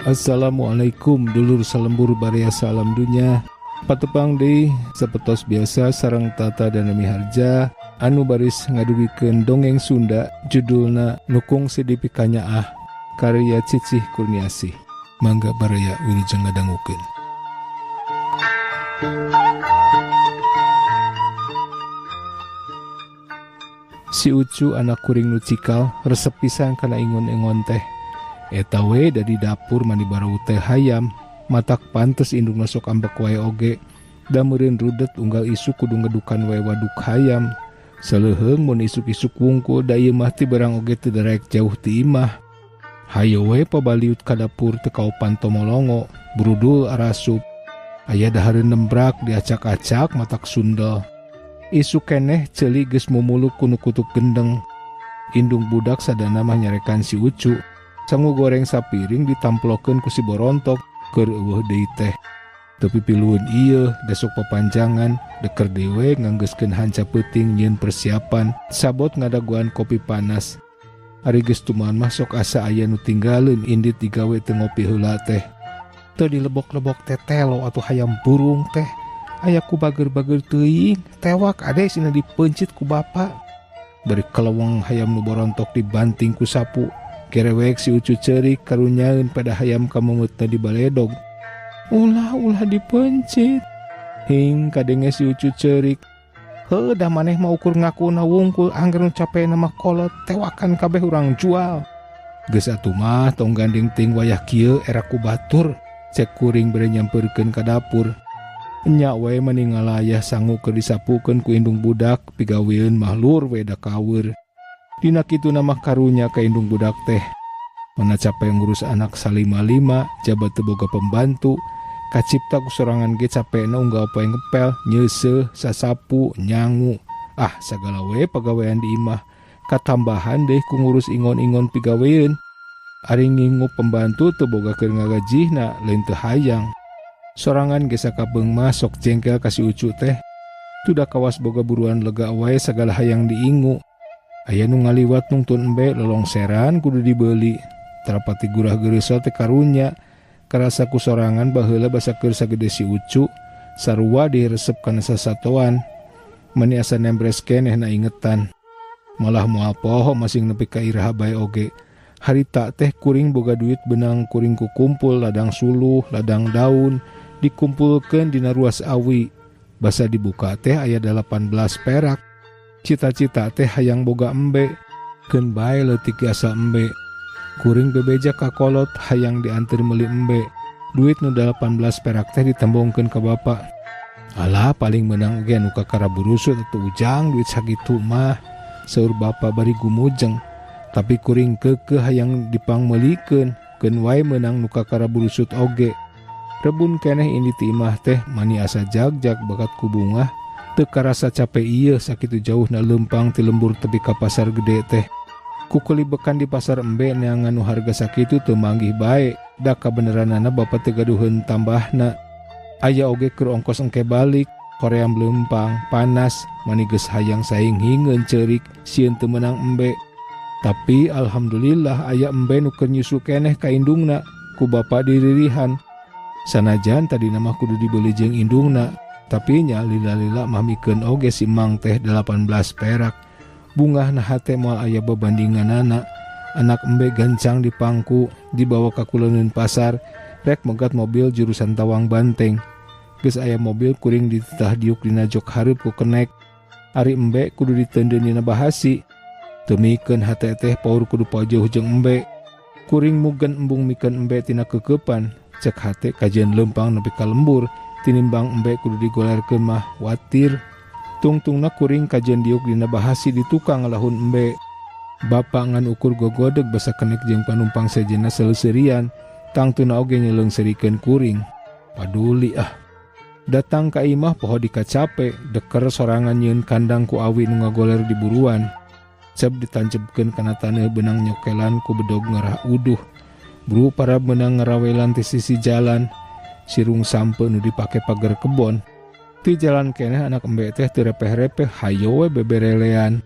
Assalamualaikum dulur salembur barea salam dunya. Patepang deui sapetos biasa sareng Tata dan Nami Harja anu baris ngadugikeun dongeng Sunda judulna Nukung Sidipi Kanyaah karya Cicih Kurniasih. Mangga baraya wilujeng ngadangukeun. Si Ucu anak kuring nu cikal resep pisan kana ingon-ingon teh. Eta we dari dapur mani barau teh hayam, matak pantes indungna sok ambek wae oge. Da meureun rudet unggal isuk kudu ngedukan wae waduk hayam. Saleuheung mun isuk-isuk wungkul da ieu mah ti barang oge teu derek jauh ti imah. Hayo we pabaliut ka dapur teu kaopan tomolongo, brudul arasup. Aya dahareun nembrak diacak-acak matak sundel. Isuk keneh ceuli geus mumuluk ku nu kutuk gendeng. Indung budak sadana mah nyarekan si Ucu. Sangu goreng sapiring ditamplokeun ku si Borontok keur eueuh deui teh. Tapi piluhun ieu desok papanjangan deker dewe nganggeuskeun hanca peuting nyieun persiapan sabot ngadaguan kopi panas. Ari geus tuman mah sok asa aya nu tinggaleun indit digawe teu ngopi heula teh. Teu dilebok-lebok tetelo atuh hayam burung teh. Aya ku bager-bager teuing tewak ade sina dipencit ku bapa. Bari keleweng hayam nu Borontok dibanting ku sapu. Kerewek si Ucu ceurik karunyaeun pada hayam kamemetna di baledog. Ulah dipencit. Hing kadenge si Ucu ceurik. Heuh da maneh mah ukur ngakuna wungkul angger nu capena mah kolot tewakan kabeh urang jual. Geus atuh mah tong gandeng ting wayah kieu era ku batur. Cek kuring bere nyampeurkeun ka dapur. Nya we meningal aya sangu keur disapukeun ku indung budak pigaweun mah lur we da kawer. Dina kituna mah karunya ka indung budak teh. Mana capek ngurus anak salima-lima, jabat teu boga pembantu, kacipta ku sorangan ge capena unggal poe ngepel, nyeuseuh, sasapu, nyangu. Ah sagala we pagawean di imah. Katambahan deui ku ngurus ingon-ingon pigaweun. Ari ngingu pembantu teu boga keur ngagajihna, lain teu hayang. Sorangan ge sakabeung mah sok jengkel ka si Ucu teh. Tuda kawas boga buruan lega wae sagala hayang diingu. Aya nu ngaliwat nungtun embe lolongseran kudu dibeuli. Terapati gurah geureusol teh karunya. Karasa ku sorangan baheula basa keur sagede si Ucu. Sarua diresep kana sasatoan. Mani asa nembres keneh na ingetan. Malah moal poho masing nepi ka iraha bae oge. Harita teh kuring boga duit benang kuring kukumpul ladang suluh, ladang daun. Dikumpulkeun dina ruas awi. Basa dibuka teh aya 18 perak. Cita-cita teh hayang boga embe. Keun bae leutik asa embe. Kuring bebeja ka kolot hayang dianteur meuli embe. Duit nu 18 perak teh ditembongkeun ka bapa. Alah paling meunang ge anu kakara burusut atuh ujang duit sakitu mah. Saur bapa bari gumujeng. Tapi kuring keukeuh hayang dipangmeulikeun. Keun wae meunang nu kakara burusut oge. Rebun keneh indi ti imah teh mani asa jagjag bakat ku bungah. Teu karasa capek ieu sakitu jauhna leumpang ti lembur tepi ka pasar gede teh. Ku kelibekan di pasar embe neangan nu harga sakitu teu manggih bae. Da kabeneranana bapa teu gaduheun tambahna. Aya oge keur ongkos engke balik. Hoream leumpang panas mani geus hayang saing hingeun ceurik sieun teu meunang embe. Tapi alhamdulillah aya embe nu keur nyusu keneh ka indungna ku bapa diririhan. Sanajan tadina mah kudu dibeuli jeung indungna. Tapi nya lila-lila mah mikeun oge si Mang teh 18 perak. Bungahna hate moal aya babandinganana. Anak embe gancang dipangku, dibawa ka kuleunun pasar, rek megat mobil jurusan Tawang Banteng. Geus aya mobil kuring dititah diuk dina jok hareup ku kenek. Ari embe kudu diteundeun dina bahasi. Teu mikeun hate teh paur kudu pajeuh jeung embe. Kuring mugen embung mikeun embe tina keukepan, cek hate kajian leumpang nepi ka lembur. Tinimbang embe kudu digolerkeun mah watir. Tungtungna kuring kajian diuk dina bahasi di tukang ngalahun embe. Bapa ngan ukur gogodeg basa kenek jeung panumpang sejenna seuseurian. Tangtuna oge nyeleungserikeun kuring. Paduli ah. Datang ka imah poho dikacape, deker sorangan nyieun kandang ku awi nu ngagoler di buruan. Cep ditancepkeun kana taneuh benang nyokelan ku bedog ngarah uduh. Buru para benang ngarawelan ti sisi jalan. Sirung sampe nu dipake pagar kebon. Ti jalan keneh anak embe teh teu repeh-repeh hayo we beberelean.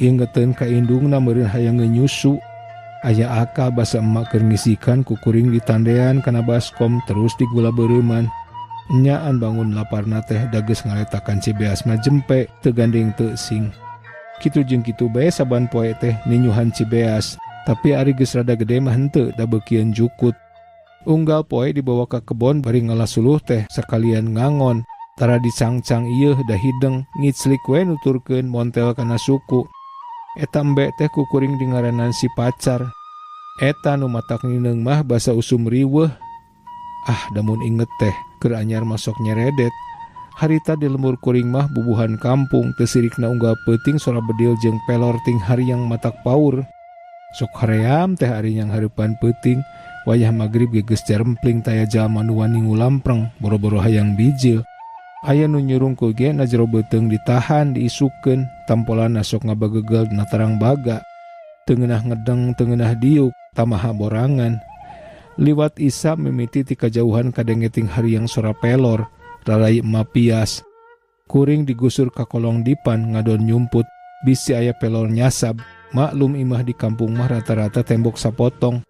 Ingeteun ka indungna meureun hayang nyusu. Aya akal basa emak keur ngisikan ku kuring ditandean kana baskom terus digula beureumman. Nyaan bangun laparna teh dageus ngaletakan cibeas mah jempe teu gandeng teu sing. Kitu jeung kitu bae saban poe teh ninyuhan cibeas, tapi ari geus rada gede mah henteu da beukieun jukut. Unggal poe dibawa ka kebon bari ngalasuluh teh sakalian ngangon. Tara dicangcang ieu da hideng ngiclik we nuturkeun montel kana suku. Eta embe teh ku kuring dingaranan si pacar. Eta nu matak nineung mah basa usum riweuh. Damun inget teh keur anyar masok nyeredet. Harita di lembur kuring mah bubuhan kampung teu sirikna unggal peuting sora bedil jeung pelor ting hariang matak paur. Sok haream teh ari yang hareupan peuting wayah magrib ge geus jarempling taya jalma nu wani ngulampreng boro-boro hayang bijil. Aya nu nyurungkul ge na jero beuteung ditahan diisukeun tampolanna sok ngabagegel na tarang baga. Teu ngeunah ngedeng teu ngeunah diuk tamaha borangan. Liwat Isa mimiti ti kajauhan kadengeting hariang sora pelor lalai emma pias. Kuring digusur ka kolong dipan ngadon nyumput bisi aya pelor nyasab. Maklum imah di kampung mah rata-rata tembok sapotong.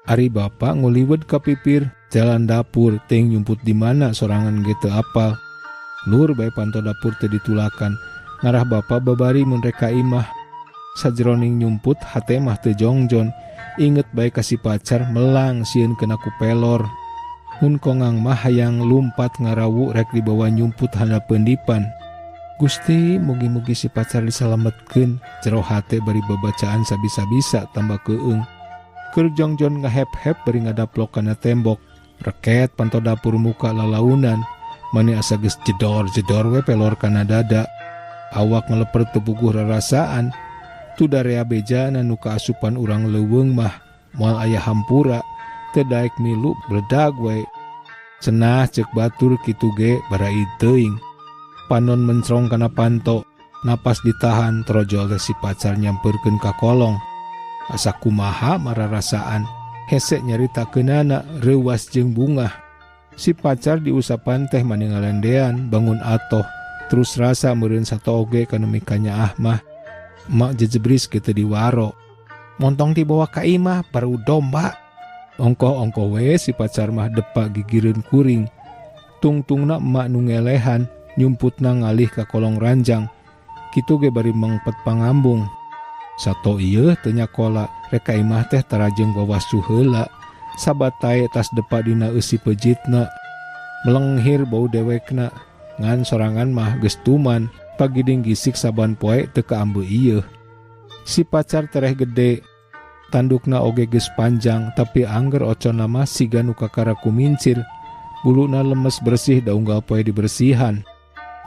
Ari bapa nguliwed ka pipir jalan dapur teuing nyumput di mana sorangan ge teu apal. Nur bae panto dapur teu ditulakan. Ngarah bapa babari mun reka imah. Sajroning nyumput hate mah teu jongjon. Inget bae ka si pacar melang sieun kena ku pelor. Mun kongang mah hayang lumpat ngarawu rek dibawa nyumput handapeun dipan. Gusti mugi-mugi si pacar disalametkeun. Jero hate bari babacaan sabisa-bisa tambah keung. Keur jongjon ngahep-hep bari ngadaplok kana tembok. Reket panto dapur muka lalaunan. Mani asa geus jedor-jedor we pelor kana dada. Awak ngeleper teu puguh rarasaan. Tu darea bejana nu kaasupan urang leuweung mah moal aya hampura teu daek milu bledag we. Cenah ceuk batur kitu ge barai teuing. Panon mencrong kana panto, napas ditahan trojol teh si pacar nyampeurkeun ka kolong. Asa kumaha mararasaan, hese nyaritakeunana reuwas jeung bungah. Si pacar diusapan teh maningalendean bangun atoh, terus rasa meureun sato oge kana mikanya mah. Mak jejebris kitu diwaro. Montong dibawa ka imah baru domba. Ongko-ongko we si pacar mah depa gigireun kuring. Tungtungna emak nu ngelehan, nyumputna ngalih ka kolong ranjang. Kitu ge bari mengpet pangambung. Sato ieu teu nyakola, rek ka imah teh tarajeng wawasu heula. Sabatae tas depa dina eusi pejitna. Melenghir bau dewekna, ngan sorangan mah geus tuman. Pagiding gisik saban poe teu kaambe ieu. Si pacar tereh gede, tandukna oge geus panjang, tapi angger oconna mah siga nu kakara kumincir. Buluna lemes bersih da unggal poe dibersihan.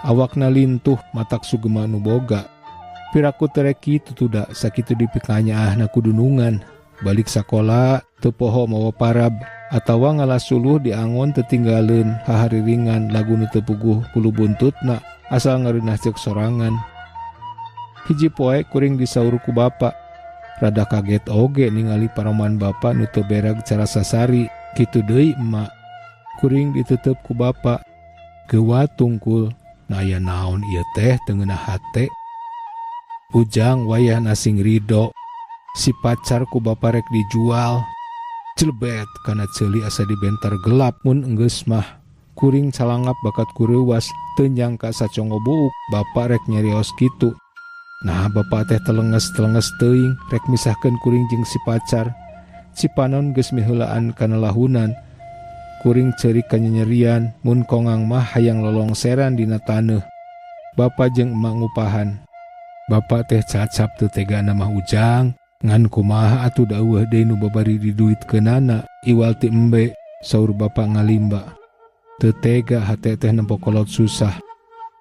Awakna lintuh matak sugema nu boga. Piraku tereh kitu tuda sakitu dipikanya na kudunungan. Balik sakola teu poho mawa parab atawa ngalasuluh diangon teu tinggaleun hahariringan lagu nu teu puguh kulu buntutna. Asal ngareunah ceuk sorangan. Hiji poe kuring disaur ku bapa. Rada kaget oge ningali paroman bapa nu teu berag cara sasari. Kitu deui emak. Kuring diteuteub ku bapa. Geua tungkul. Na aya naon ieu teh teu ngeunah hate. Ujang wayah nasing rido. Si pacar ku bapa rek dijual. Celebet kana ceuli asa dibentar gelap mun enggeus mah. Kuring calangap bakat kureuwas teu nyangka sacongo buuk bapa rek nyarios kitu. Nah bapa teh telenges teuing rek misahkeun kuring jeung si pacar. Cipanon geus miheulaan kana lahunan. Kuring ceurik kanyanyerian mun kongang mah hayang lolongseran dina taneuh. Bapa jeung emak ngupahan. Bapa teh cacap teu tegana mah Ujang. Ngan kumaha atuh da eueuh deui nu babari diduitkeunana iwal ti embe, saur bapa ngalimba. Teu tega hate teh nempo kolot susah.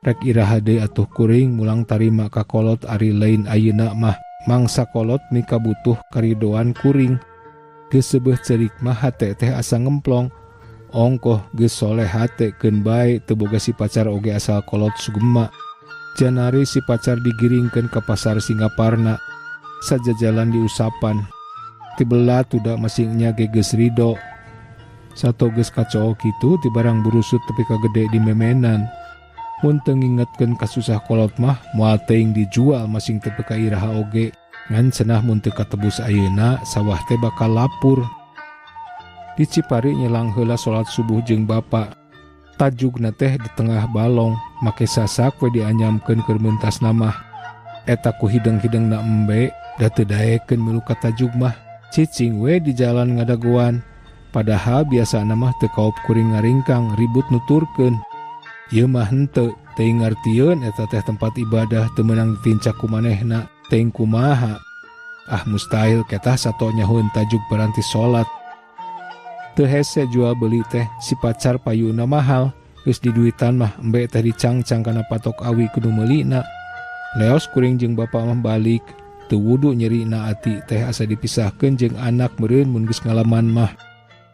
Rek iraha deui atuh kuring mulang tarima ka kolot ari lain ayeuna mah mangsa kolot mika butuh karidoan kuring. Geus seubeuh ceurik mah hate teh asa ngemplong. Ongkoh geus soleh hate keun bae teu boga si pacar oge asal kolot sugema. Janari si pacar digiringkeun ka pasar Singaparna. Sajajalan diusapan. Tibelah tuda masingnya ge geus rido. Sato geus kacoo kitu ti barang burusut tepi ka gede di memenan. Mun teu ngingetkeun ka susah kolot mah moal teuing dijual masing tepi ka iraha oge. Ngan cenah mun teu katebus ayeuna sawah teh bakal lapur. Di Cipari nyelang heula salat subuh jeung bapa. Tajugna teh di tengah balong, make sasak we dianyamkeun keur meuntasna mah. Eta ku hideng-hidengna embe da teu daekeun milu ka tajug mah. Cicing we di jalan ngadaguan. Padahal biasana mah teu kaop kuring ngaringkang ribut nuturkeun. Ieu mah henteu, teuing ngartieun eta teh tempat ibadah teu meunang ditincak ku manehna, teuing kumaha. Ah mustahil ketah sato nyahoeun tajuk beranti salat. Teu hese jual beli teh si pacar payuna mahal, geus diduitan mah embe teh dicangcang kana patok awi kudu meulina. Leos kuring jeung bapa mah balik, teu wudu nyerina ati teh asa dipisahkeun jeung anak meureun mun geus ngalaman mah.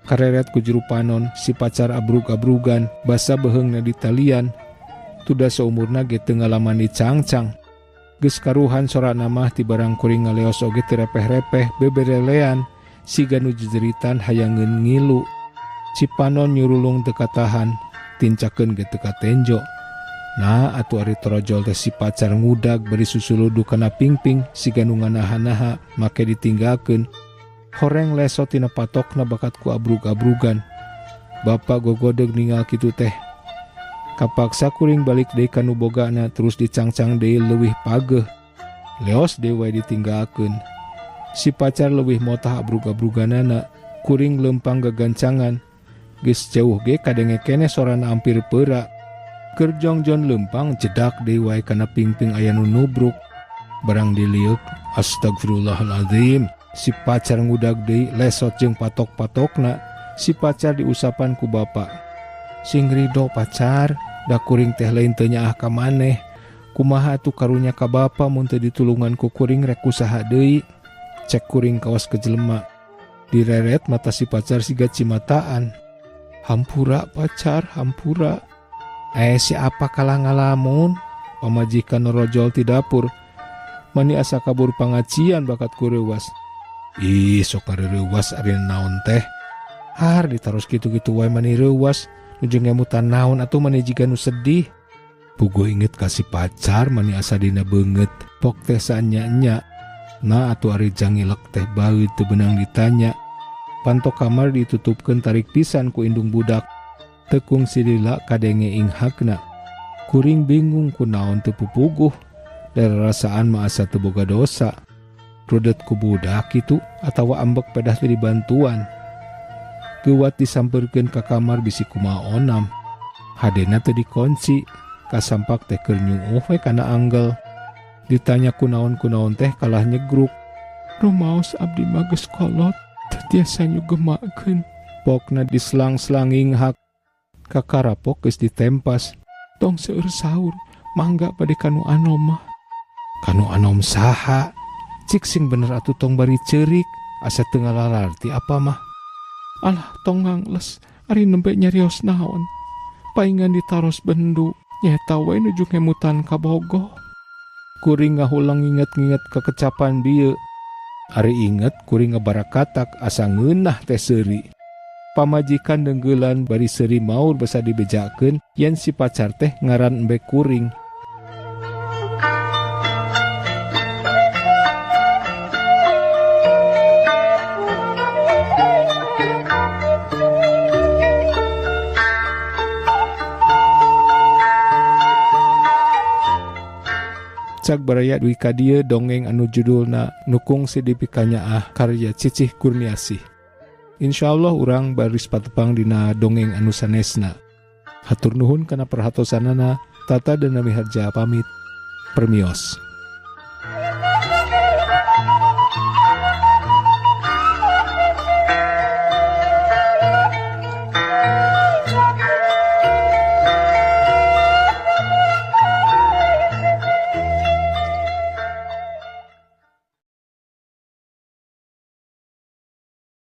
Kareret ku juru panon, si pacar abrug-abrugan, basa beheungna di talian. Tuda seumurna ge teu ngalaman dicangcang. Geus karuhan sorana mah ti barang kuring ngaleos oge teu repeh-repeh beberelean, siga nu jejeritan hayangeun ngilu. Si panon nyurulung teu katahan, tincakeun ge teu katenjo. Nah atuh ari torojol teh si pacar ngudag beri susuludu kana pingping siga nu nganaha-naha make ditinggalkeun. Horeng lesot tina patokna bakat ku abrug-abrugan. Bapa gogodeg ningal kitu teh. Kapaksa kuring balik deui ka nu bogana terus dicangcang deui leuwih pageuh. Leos deui wae ditinggalkeun. Si pacar leuwih motah abrug-abruganana, kuring lempang gagancangan. Geus jauh ge kadenge keneh sorana ampir peura. Keur jongjon lempang jedak deui wae kana pingping aya nu nubruk. Barang diliuk, astagfirullahalazim. Si pacar ngudag deui lesot jeung patok-patokna. Si pacar diusapan ku bapa. Sing ridho pacar, da kuring teh lain teu nyaah ka maneh. Kumaha atuh karunya ka bapa mun teu ditulungan ku kuring rek usaha deui. Cek kuring kawas ke jelema. Direret mata si pacar siga cimataan. Hampura pacar, hampura. Si apa kalah ngalamun? Pamajikan rojol ti dapur. Mani asa kabur pangacian bakat kureuwas. Ih sok ngareuwas ari naon teh. Har ditaros kitu-kitu wae mani reuwas. Nujung ngemutan naon atuh mani jiga nu sedih. Puguh inget kasih pacar mani asa dina beungeut. Pok teh sanya-nya. Nah atuh ari jangilek teh baeud teu beunang ditanya. Pantok kamar ditutupkeun tarik pisan ku indung budak. Tekung silila kadenge inghakna. Kuring bingung ku naon teu pupuguh. Dari rasaan mah asa teu boga dosa. Rudet ku budak kitu atawa ambek pedah teu dibantuan. Geuwat disampeurkeun ka kamar bisi kumaha onam. Hadena teu dikunci. Kasampak teh keur nyuuh we kana anggel. Ditanya kunaon teh kalah nyegruk. Rumaos abdi mah geus kolot, teu tiasa nyugemakeun. Pokna diselang-selanging hak. Kakarapok geus ditempas. Tong seueur saur, mangga bade kanu anom mah. Kanu anom saha? Cik sing bener atuh tong bari ceurik, asa teu ngalalarti apa mah. Alah tong ngangles, ari nembe nyarios naon. Paingan ditaros bendu, nyata wae nuju ngemutan ka bogoh. Kuring ngahulang inget-inget kekecapan bieu. Ari inget kuring ngabarakatak asa ngeunah teh seuri. Pamajikan denggelan bari seuri maur basa dibejakeun yen si pacar teh ngaran embe kuring. Cak baraya duwi ka dieu dongeng anu judulna Nukung Sidipi Kanyaah karya Cicih Kurniasih. Insyaallah urang baris patepang dina dongeng anu sanesna. Hatur nuhun kana perhatosanana. Tata dan Nami Harja pamit. Permios.